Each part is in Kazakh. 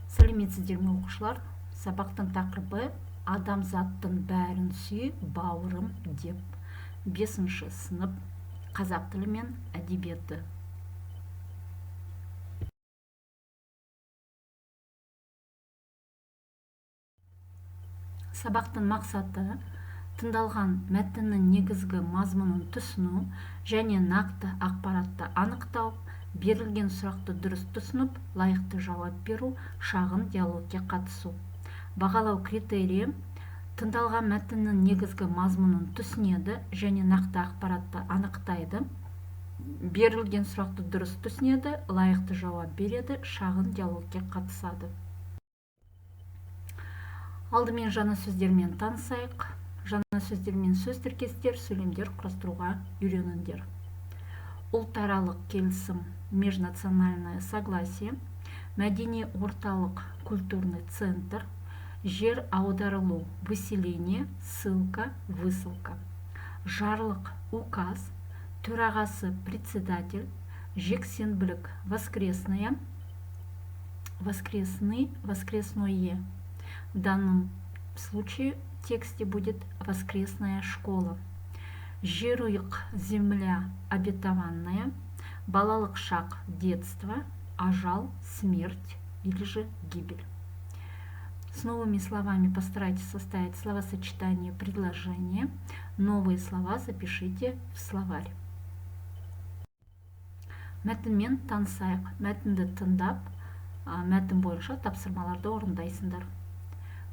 Сәлеметсіздер ме оқушылар? Сабақтың тақырыбы адамзаттың бәрін сүй, бауырым деп. 5-ші сынып қазақ тілі мен әдебиеті. Сабақтың мақсаты тыңдалған мәтіннің негізгі мазмұнын түсіну және нақты ақпаратты анықтау, берілген сұрақты дұрыс түсініп, лайықты жауап беру, шағын диалогке қатысу. Бағалау критерийі тыңдалған мәтіннің негізгі мазмұнын түсінеді және нақты ақпаратты анықтайды, берілген сұрақты дұрыс түсінеді, лайықты жауап береді, шағын диалогке қатысады. Алдымен жаңа сөздермен танысайық. Жаңа сөздермен сөз тіркестер, сөйлемдер құрастыруға үйреніңдер. Ұлтаралық келісім, межнациональное согласие, мәдени орталық, культурный центр, жер аударылу, выселение, ссылка, высылка, жарлық, указ, төрағасы, председатель, жексенбілік, воскресное, воскресное. В данном случае в тексте будет воскресная школа. Жеруйық, земля обетованная, балалық шақ, детство, ажал, смерть или же гибель. С новыми словами постарайтесь составить словосочетание предложения. Новые слова запишите в словарь. Мәтінмен танысайық. Мәтінді тыңдап, мәтін бойынша тапсырмаларды орындайсыңдар.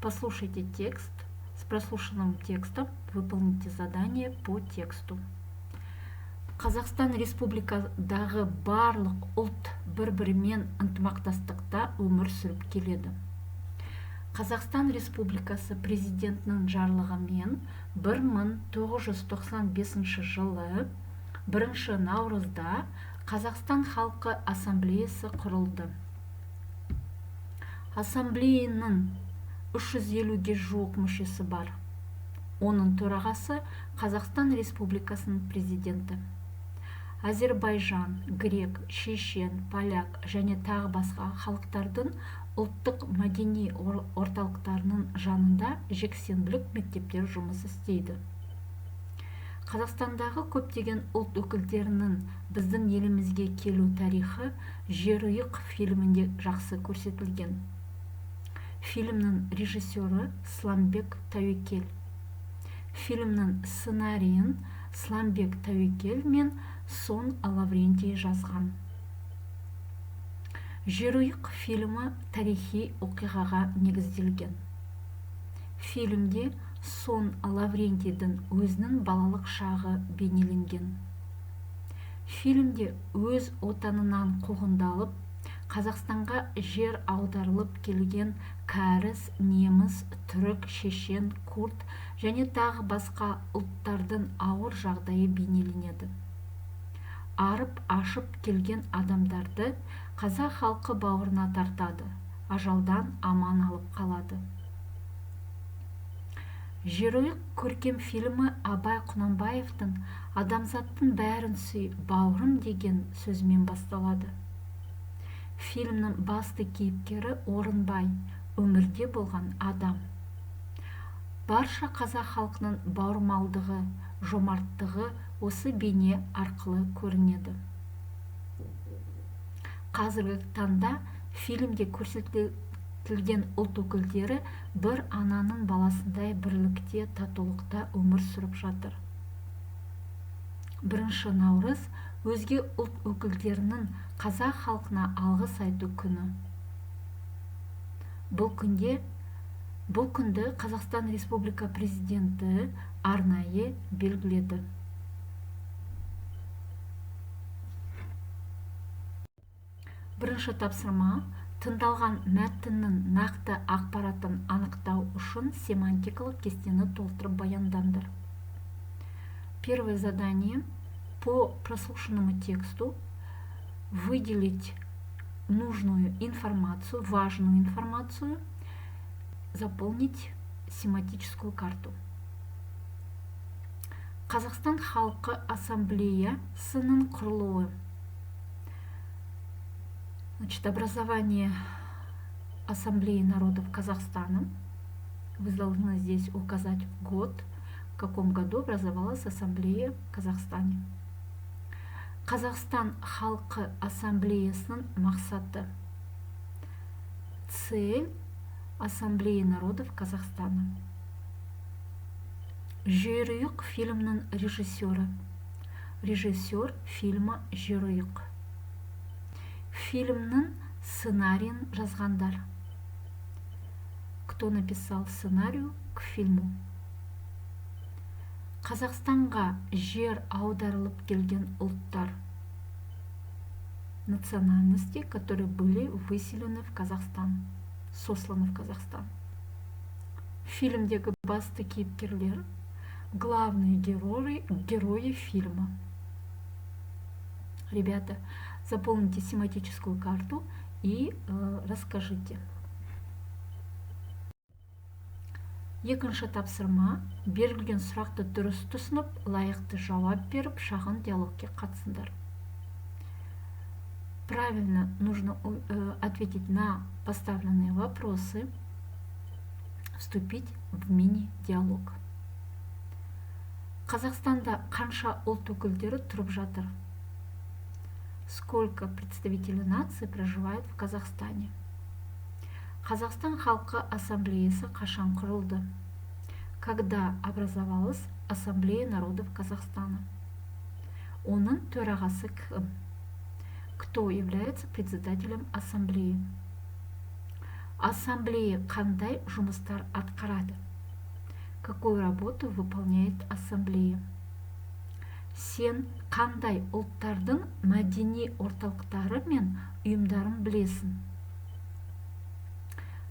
Послушайте текст. С прослушанным текстом выполните задание по тексту. Қазақстан Республикадағы барлық ұлт бір-бірімен ынтымақтастықта өмір сүріп келеді. Қазақстан Республикасы президентінің жарлығымен 1995 жылы 1 наурызда Қазақстан халқы ассамблеясы құрылды. Ассамблеяның 350-ге жуық мүшесі бар. Оның төрағасы Қазақстан Республикасының президенті. Азербайжан, грек, шешен, поляк және тағы басқа халықтардың ұлттық мәдени орталықтарының жанында жексенбілік мектептер жұмыс істейді. Қазақстандағы көптеген ұлт өкілдерінің біздің елімізге келу тарихы Жерұйық фильмінде жақсы көрсетілген. Фильмнің режиссері Сламбек Тәуекел. Фильмнің сценарийін Сламбек Тәуекел мен Сон Лаврентий жазған. Жерұйық фильмі тарихи оқиғаға негізделген. Фильмде Сон Лаврентийдің өзінің балалық шағы бейнеленген. Фильмде өз отанынан қуғындалып, Қазақстанға жер аударылып келген кәріс, неміс, түрік, шешен, курд және тағы басқа ұлттардың ауыр жағдайы бейнеленеді. Арып ашып келген адамдарды қазақ халқы бауырына тартады, ажалдан аман алып қалады. Жерұйық көркем фильмі Абай Құнанбаевтың «Адамзаттың бәрін сүй, бауырым» деген сөзімен басталады. Фильмнің басты кейіпкері Орынбай, өмірде болған адам. Барша қазақ халқының бауырмалдығы, жомарттығы осы бейне арқылы көрінеді. Қазіргі таңда фильмде көрсетілген ұлт өкілдері бір ананың баласындай бірлікте, татулықта өмір сүріп жатыр. 1 наурыз өзге ұлт өкілдерінің қазақ халқына алғыс айту күні. Бұл күнді Қазақстан Республика президенті арнайы белгіледі. Бірінші тапсырма: тыңдалған мәтіннің нақты ақпаратын анықтау үшін семантикалық кестені толтырып баяндаңдар. Первое задание: по прослушанному тексту выделить нужную информацию, важную информацию, заполнить семантическую карту. Қазақстан халқы ассамблеясының құрылуы. Образование Ассамблеи народов Казахстана. Вы должны здесь указать год, в каком году образовалась Ассамблея в Казахстане. Қазақстан халқы ассамблеясының мақсаты. Цель Ассамблеи народов Казахстана. Жерұйық фильмнің режиссері. Режиссер фильма Жерұйық. Фильмнің сценарийін жазғандар. Кто написал сценарию к фильму? Қазақстанға жер аударылып келген ұлттар. Национальности, которые были выселены в Казахстан, сосланы в Казахстан. Фильмдегі басты кейіпкерлер, главные герои фильма. Ребята, заполните семантическую карту и расскажите. Екінші тапсырма, берілген сұрақты дұрыс түсініп, лайықты жауап беріп, шағын диалогке қатысыңдар. Правильно нужно ответить на поставленные вопросы, вступить в мини-диалог. Қазақстанда қанша ұлт өкілдері тұрып жатыр? Сколько представителей нации проживает в Казахстане? Қазақстан халқы ассамблеясы қашан құрылды? Когда образовалась Ассамблея народов Казахстана? Оның төрағасы кім? Кто является председателем ассамблеи? Ассамблея қандай жұмыстар атқарады? Какую работу выполняет ассамблея? Сен қандай ұлттардың мәдени орталықтары мен ұйымдарын білесің?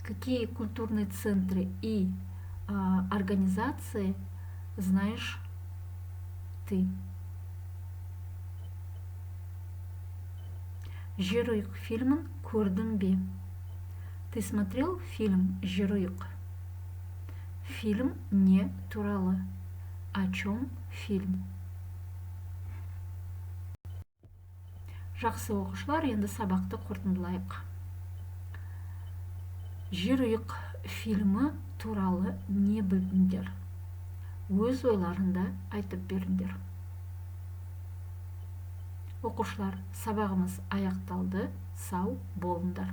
Какие культурные центры и организации знаешь ты? Жерұйық фильмін көрдің бе? Ты смотрел фильм Жерұйық? Фильм не туралы. О чем фильм? Жақсы оқушылар, енді сабақты қорытындылайық. Жерұйық фильмі туралы не білдіңдер? Өз ойларында айтып беріңдер. Оқушылар, сабағымыз аяқталды. Сау болыңдар.